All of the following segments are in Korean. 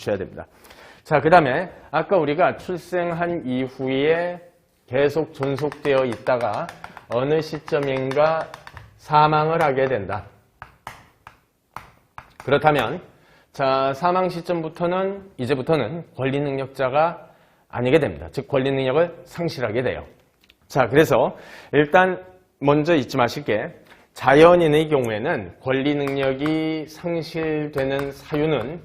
주셔야 됩니다. 자, 그 다음에 아까 우리가 출생한 이후에 계속 존속되어 있다가 어느 시점인가 사망을 하게 된다. 그렇다면 자, 사망 시점부터는 이제부터는 권리 능력자가 아니게 됩니다. 즉 권리 능력을 상실하게 돼요. 자, 그래서 일단 먼저 잊지 마실 게 자연인의 경우에는 권리 능력이 상실되는 사유는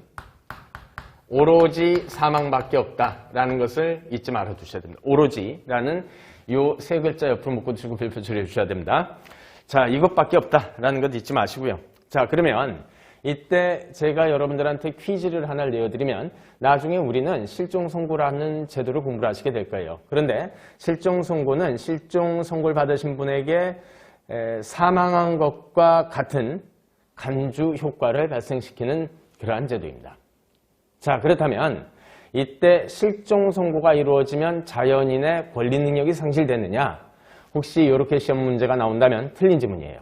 오로지 사망밖에 없다라는 것을 잊지 말아 두셔야 됩니다. 오로지라는 이 세 글자 옆으로 묶어 두시고 별표 처리해 주셔야 됩니다. 자, 이것밖에 없다라는 것 잊지 마시고요. 자, 그러면 이때 제가 여러분들한테 퀴즈를 하나 내어드리면 나중에 우리는 실종선고라는 제도를 공부를 하시게 될 거예요. 그런데 실종선고는 실종선고를 받으신 분에게 사망한 것과 같은 간주 효과를 발생시키는 그러한 제도입니다. 자, 그렇다면 이때 실종선고가 이루어지면 자연인의 권리 능력이 상실되느냐? 혹시 이렇게 시험 문제가 나온다면 틀린 지문이에요.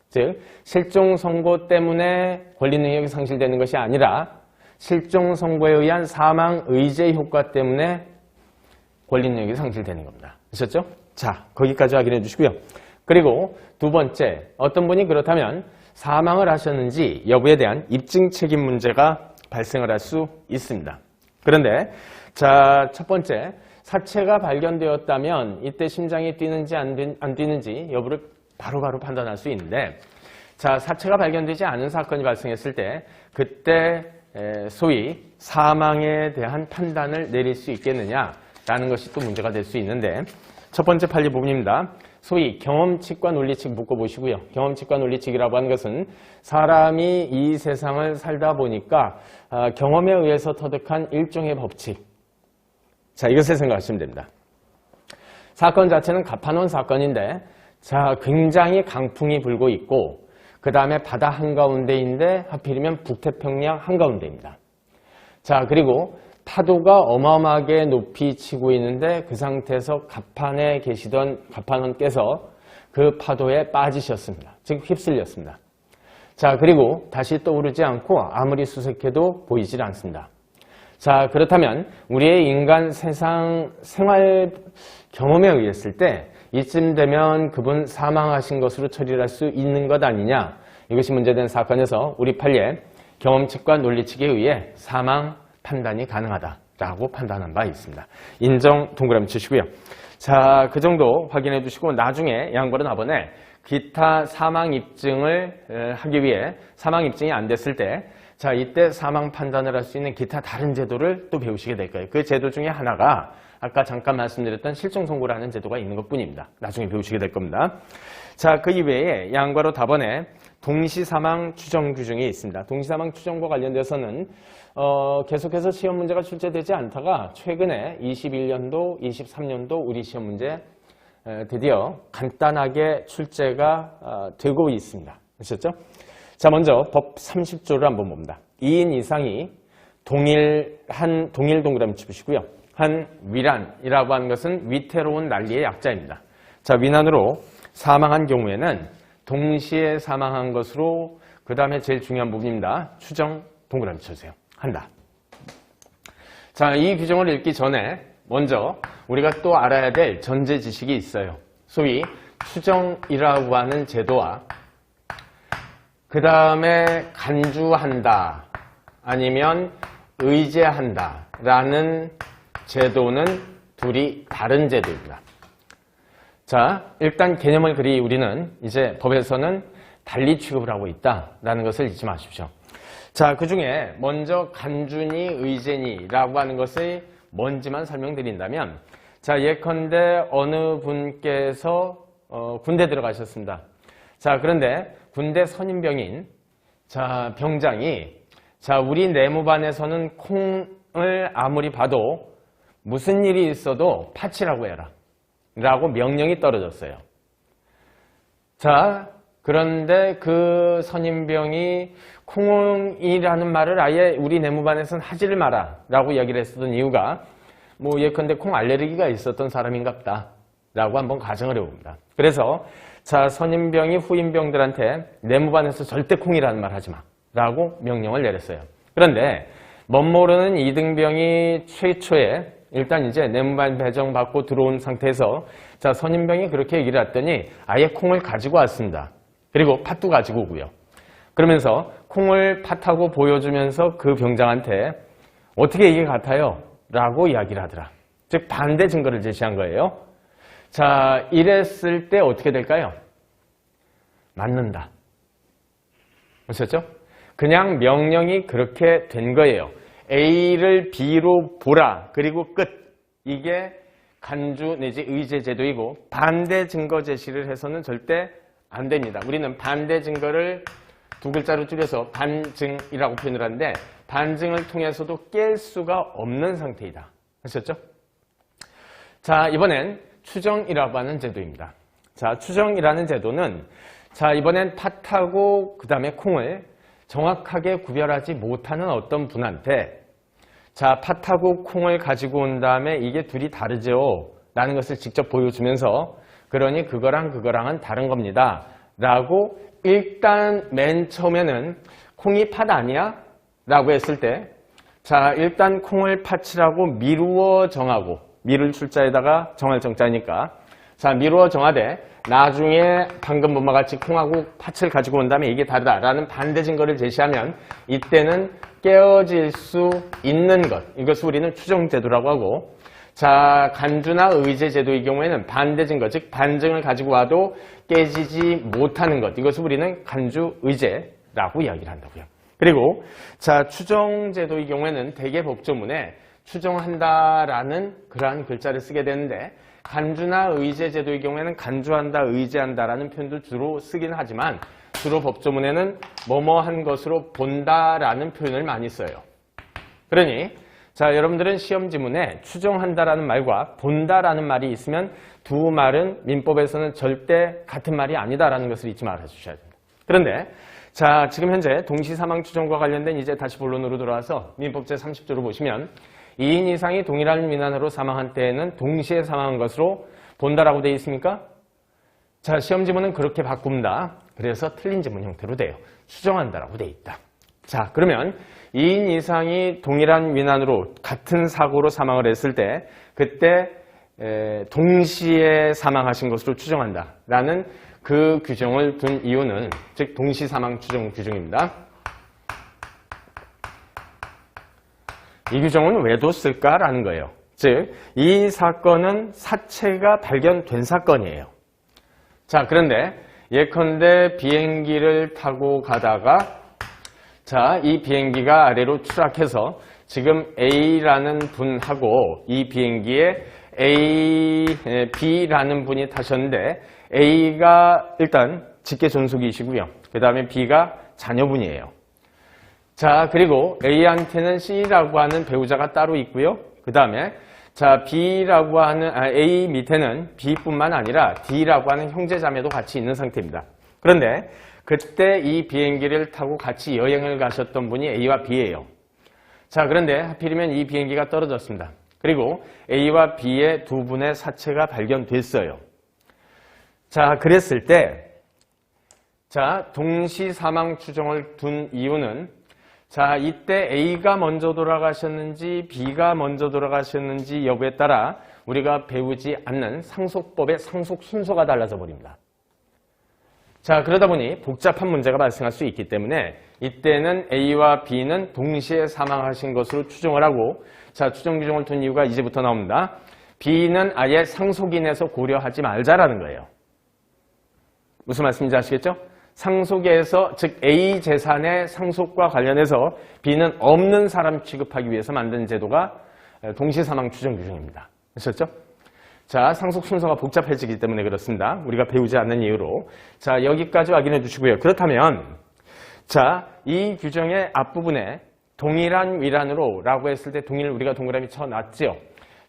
즉, 실종선고 때문에 권리 능력이 상실되는 것이 아니라 실종선고에 의한 사망 의제 효과 때문에 권리 능력이 상실되는 겁니다. 아셨죠? 자, 거기까지 확인해 주시고요. 그리고 두 번째, 어떤 분이 그렇다면 사망을 하셨는지 여부에 대한 입증 책임 문제가 발생을 할 수 있습니다. 그런데 자, 첫 번째, 사체가 발견되었다면 이때 심장이 뛰는지 안 뛰는지 여부를 바로바로 판단할 수 있는데, 자, 사체가 발견되지 않은 사건이 발생했을 때 그때 소위 사망에 대한 판단을 내릴 수 있겠느냐라는 것이 또 문제가 될 수 있는데, 첫 번째 판례 부분입니다. 소위 경험칙과 논리칙 묶어보시고요. 경험칙과 논리칙이라고 하는 것은 사람이 이 세상을 살다 보니까 경험에 의해서 터득한 일종의 법칙. 자, 이것을 생각하시면 됩니다. 사건 자체는 가파논 사건인데, 자, 굉장히 강풍이 불고 있고 그 다음에 바다 한가운데인데 하필이면 북태평양 한가운데입니다. 자, 그리고 파도가 어마어마하게 높이 치고 있는데 그 상태에서 갑판에 계시던 갑판원께서 그 파도에 빠지셨습니다. 즉 휩쓸렸습니다. 자, 그리고 다시 떠오르지 않고 아무리 수색해도 보이질 않습니다. 자, 그렇다면 우리의 인간 세상 생활 경험에 의했을 때 이쯤 되면 그분 사망하신 것으로 처리할 수 있는 것 아니냐, 이것이 문제된 사건에서 우리 판례 경험칙과 논리칙에 의해 사망 판단이 가능하다라고 판단한 바 있습니다. 인정 동그라미 치시고요. 자, 그 정도 확인해 주시고 나중에 양보는 하번에 기타 사망 입증을 하기 위해 사망 입증이 안 됐을 때, 자, 이때 사망 판단을 할 수 있는 기타 다른 제도를 또 배우시게 될 거예요. 그 제도 중에 하나가 아까 잠깐 말씀드렸던 실종선고라는 제도가 있는 것뿐입니다. 나중에 배우시게 될 겁니다. 자, 그 이외에 양과로 답안에 동시사망 추정 규정이 있습니다. 동시사망 추정과 관련돼서는 계속해서 시험 문제가 출제되지 않다가 최근에 21년도, 23년도 우리 시험 문제 드디어 간단하게 출제가 되고 있습니다. 아셨죠? 자, 먼저 법 30조를 한번 봅니다. 2인 이상이 동일 동그라미 치시고요. 한 위란이라고 하는 것은 위태로운 난리의 약자입니다. 자, 위난으로 사망한 경우에는 동시에 사망한 것으로, 그 다음에 제일 중요한 부분입니다. 추정 동그라미 쳐주세요. 한다. 자, 이 규정을 읽기 전에 먼저 우리가 또 알아야 될 전제 지식이 있어요. 소위 추정이라고 하는 제도와 그 다음에 간주한다 아니면 의제한다 라는 제도는 둘이 다른 제도입니다. 자, 일단 개념을 그리 우리는 이제 법에서는 달리 취급을 하고 있다라는 것을 잊지 마십시오. 자, 그 중에 먼저 간주니 의제니라고 하는 것이 뭔지만 설명드린다면, 자, 예컨대 어느 분께서 군대 들어가셨습니다. 자, 그런데 군대 선임병인 자, 병장이 자, 우리 내무반에서는 콩을 아무리 봐도 무슨 일이 있어도 파치라고 해라 라고 명령이 떨어졌어요. 자, 그런데 그 선임병이 콩이라는 말을 아예 우리 내무반에서는 하지를 마라 라고 이야기를 했었던 이유가 뭐 예컨대 콩 알레르기가 있었던 사람인갑다 라고 한번 가정을 해봅니다. 그래서 자, 선임병이 후임병들한테 내무반에서 절대 콩이라는 말 하지 마 라고 명령을 내렸어요. 그런데 멋모르는 이등병이 최초에 일단 이제 내무반 배정받고 들어온 상태에서 자, 선임병이 그렇게 얘기를 했더니 아예 콩을 가지고 왔습니다. 그리고 팥도 가지고 오고요. 그러면서 콩을 팥하고 보여주면서 그 병장한테 어떻게 이게 같아요? 라고 이야기를 하더라. 즉 반대 증거를 제시한 거예요. 자, 이랬을 때 어떻게 될까요? 맞는다. 보셨죠? 그냥 명령이 그렇게 된 거예요. A를 B로 보라. 그리고 끝. 이게 간주 내지 의제 제도이고 반대 증거 제시를 해서는 절대 안 됩니다. 우리는 반대 증거를 두 글자로 줄여서 반증이라고 표현을 하는데 반증을 통해서도 깰 수가 없는 상태이다. 아셨죠? 자, 이번엔 추정이라고 하는 제도입니다. 자, 추정이라는 제도는 자, 이번엔 팥하고 그 다음에 콩을 정확하게 구별하지 못하는 어떤 분한테 자, 팥하고 콩을 가지고 온 다음에 이게 둘이 다르죠? 라는 것을 직접 보여주면서 그러니 그거랑은 다른 겁니다. 라고 일단 맨 처음에는 콩이 팥 아니야? 라고 했을 때 자, 일단 콩을 팥이라고 미루어 정하고 미룰 출자에다가 정할 정자니까 자, 미루어 정하되 나중에 방금 본바 같이 콩하고 팥을 가지고 온 다음에 이게 다르다라는 반대 증거를 제시하면 이때는 깨어질 수 있는 것 이것을 우리는 추정제도라고 하고 자, 간주나 의제 제도의 경우에는 반대 증거 즉 반증을 가지고 와도 깨지지 못하는 것 이것을 우리는 간주 의제라고 이야기를 한다고요. 그리고 자, 추정제도의 경우에는 대개 법조문에 추정한다라는 그러한 글자를 쓰게 되는데 간주나 의제 제도의 경우에는 간주한다, 의제한다라는 표현도 주로 쓰긴 하지만 주로 법조문에는 뭐뭐한 것으로 본다라는 표현을 많이 써요. 그러니 자, 여러분들은 시험 지문에 추정한다라는 말과 본다라는 말이 있으면 두 말은 민법에서는 절대 같은 말이 아니다라는 것을 잊지 말아 주셔야 됩니다. 그런데 자, 지금 현재 동시사망 추정과 관련된 이제 다시 본론으로 돌아와서 민법 제30조를 보시면 2인 이상이 동일한 민환으로 사망한 때에는 동시에 사망한 것으로 본다라고 되어 있습니까? 자, 시험 지문은 그렇게 바꿉니다. 그래서 틀린 지문 형태로 돼요. 추정한다라고 되어 있다. 자, 그러면 2인 이상이 동일한 민환으로 같은 사고로 사망을 했을 때 그때 동시에 사망하신 것으로 추정한다라는 그 규정을 둔 이유는 즉 동시사망 추정 규정입니다. 이 규정은 왜 뒀을까라는 거예요. 즉, 이 사건은 사체가 발견된 사건이에요. 자, 그런데 예컨대 비행기를 타고 가다가 자, 이 비행기가 아래로 추락해서 지금 A라는 분하고 이 비행기에 B라는 분이 타셨는데 A가 일단 직계 존속이시고요. 그 다음에 B가 자녀분이에요. 자, 그리고 A한테는 C라고 하는 배우자가 따로 있고요. 그 다음에 자, B라고 하는 A 밑에는 B뿐만 아니라 D라고 하는 형제자매도 같이 있는 상태입니다. 그런데 그때 이 비행기를 타고 같이 여행을 가셨던 분이 A와 B예요. 자, 그런데 하필이면 이 비행기가 떨어졌습니다. 그리고 A와 B의 두 분의 사체가 발견됐어요. 자, 그랬을 때 자, 동시 사망 추정을 둔 이유는 자, 이때 A가 먼저 돌아가셨는지 B가 먼저 돌아가셨는지 여부에 따라 우리가 배우지 않는 상속법의 상속 순서가 달라져 버립니다. 자, 그러다 보니 복잡한 문제가 발생할 수 있기 때문에 이때는 A와 B는 동시에 사망하신 것으로 추정을 하고 자, 추정 규정을 둔 이유가 이제부터 나옵니다. B는 아예 상속인에서 고려하지 말자라는 거예요. 무슨 말씀인지 아시겠죠? 상속에서 즉 A 재산의 상속과 관련해서 B는 없는 사람 취급하기 위해서 만든 제도가 동시사망 추정 규정입니다. 아셨죠? 자, 상속 순서가 복잡해지기 때문에 그렇습니다. 우리가 배우지 않는 이유로. 자, 여기까지 확인해 주시고요. 그렇다면 자, 이 규정의 앞부분에 동일한 위란으로 라고 했을 때 동일을 우리가 동그라미 쳐놨죠.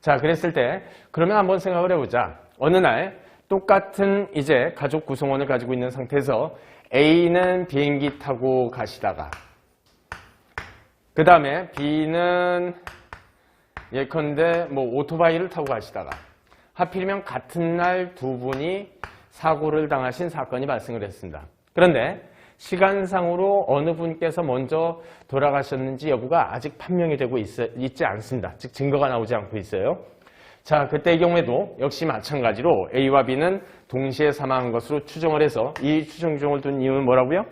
자, 그랬을 때 그러면 한번 생각을 해보자. 어느 날 똑같은 이제 가족 구성원을 가지고 있는 상태에서 A는 비행기 타고 가시다가 그 다음에 B는 예컨대 뭐 오토바이를 타고 가시다가 하필이면 같은 날 두 분이 사고를 당하신 사건이 발생을 했습니다. 그런데 시간상으로 어느 분께서 먼저 돌아가셨는지 여부가 아직 판명이 되고 있지 않습니다. 즉 증거가 나오지 않고 있어요. 자, 그때의 경우에도 역시 마찬가지로 A와 B는 동시에 사망한 것으로 추정을 해서 이 추정 기종을 둔 이유는 뭐라고요?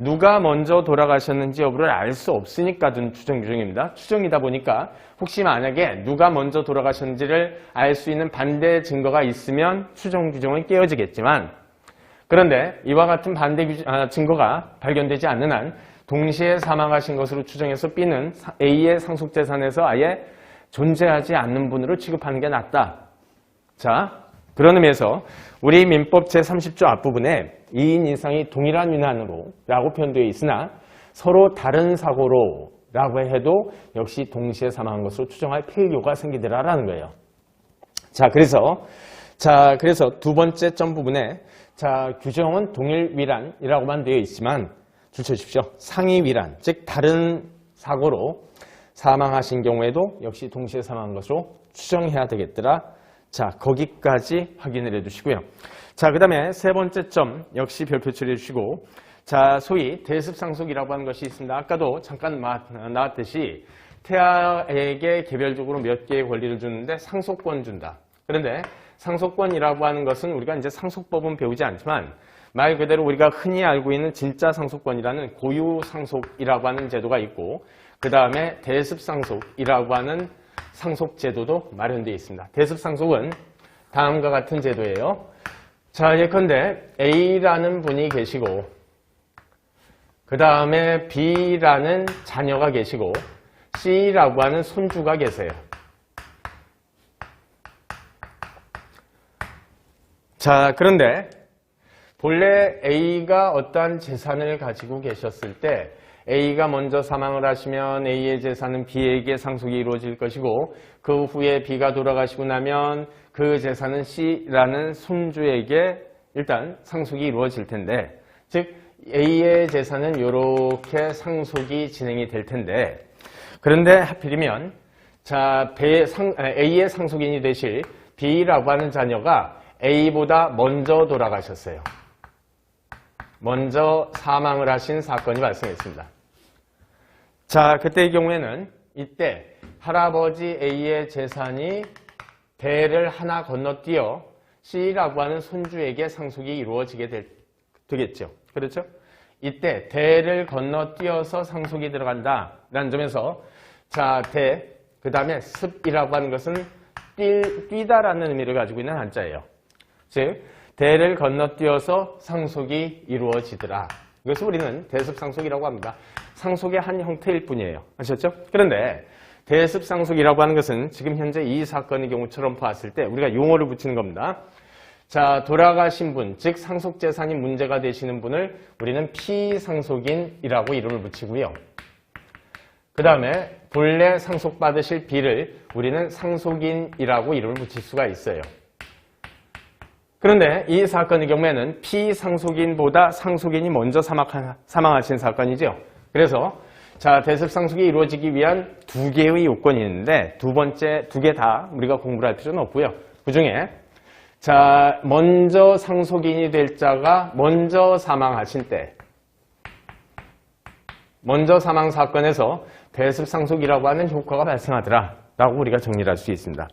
누가 먼저 돌아가셨는지 여부를 알 수 없으니까 둔 추정 규정입니다. 추정이다 보니까 혹시 만약에 누가 먼저 돌아가셨는지를 알 수 있는 반대 증거가 있으면 추정 규정은 깨어지겠지만, 그런데 이와 같은 반대 증거가 발견되지 않는 한 동시에 사망하신 것으로 추정해서 B는 A의 상속재산에서 아예 존재하지 않는 분으로 취급하는 게 낫다. 자, 그런 의미에서 우리 민법 제30조 앞부분에 2인 이상이 동일한 위난으로 라고 표현되어 있으나 서로 다른 사고로 라고 해도 역시 동시에 사망한 것으로 추정할 필요가 생기더라라는 거예요. 자, 그래서 두 번째 점 부분에 규정은 동일 위란이라고만 되어 있지만 주셔주십시오. 상위 위란, 즉 다른 사고로 사망하신 경우에도 역시 동시에 사망한 것으로 추정해야 되겠더라. 자, 거기까지 확인을 해주시고요. 자, 그 다음에 세 번째 점 역시 별표 처리해 주시고, 자, 소위 대습상속이라고 하는 것이 있습니다. 아까도 잠깐 나왔듯이 태아에게 개별적으로 몇 개의 권리를 주는데 상속권 준다. 그런데 상속권이라고 하는 것은 우리가 이제 상속법은 배우지 않지만 말 그대로 우리가 흔히 알고 있는 진짜 상속권이라는 고유상속이라고 하는 제도가 있고, 그 다음에 대습상속이라고 하는 상속제도도 마련되어 있습니다. 대습상속은 다음과 같은 제도예요. 자, 예컨대 A라는 분이 계시고 그 다음에 B라는 자녀가 계시고 C라고 하는 손주가 계세요. 자, 그런데 본래 A가 어떠한 재산을 가지고 계셨을 때 A가 먼저 사망을 하시면 A의 재산은 B에게 상속이 이루어질 것이고, 그 후에 B가 돌아가시고 나면 그 재산은 C라는 손주에게 일단 상속이 이루어질 텐데, 즉 A의 재산은 이렇게 상속이 진행이 될 텐데, 그런데 하필이면 A의 상속인이 되실 B라고 하는 자녀가 A보다 먼저 돌아가셨어요. 먼저 사망을 하신 사건이 발생했습니다. 자, 그때의 경우에는 이때 할아버지 A의 재산이 대를 하나 건너뛰어 C라고 하는 손주에게 상속이 이루어지게 되겠죠. 그렇죠? 이때 대를 건너뛰어서 상속이 들어간다라는 점에서 그 다음에 습이라고 하는 것은 뛰다라는 의미를 가지고 있는 한자예요. 즉 대를 건너뛰어서 상속이 이루어지더라. 이것을 우리는 대습상속이라고 합니다. 상속의 한 형태일 뿐이에요. 아셨죠? 그런데 대습상속이라고 하는 것은 지금 현재 이 사건의 경우처럼 봤을 때 우리가 용어를 붙이는 겁니다. 자, 돌아가신 분, 즉 상속재산이 문제가 되시는 분을 우리는 피상속인이라고 이름을 붙이고요. 그 다음에 본래 상속받으실 B를 우리는 상속인이라고 이름을 붙일 수가 있어요. 그런데 이 사건의 경우에는 피상속인보다 상속인이 먼저 사망하신 사건이죠. 그래서 대습상속이 이루어지기 위한 두 개의 요건이 있는데 두 개 다 우리가 공부를 할 필요는 없고요. 그 중에 먼저 상속인이 될 자가 먼저 사망하신 때, 먼저 사망 사건에서 대습상속이라고 하는 효과가 발생하더라 라고 우리가 정리를 할 수 있습니다.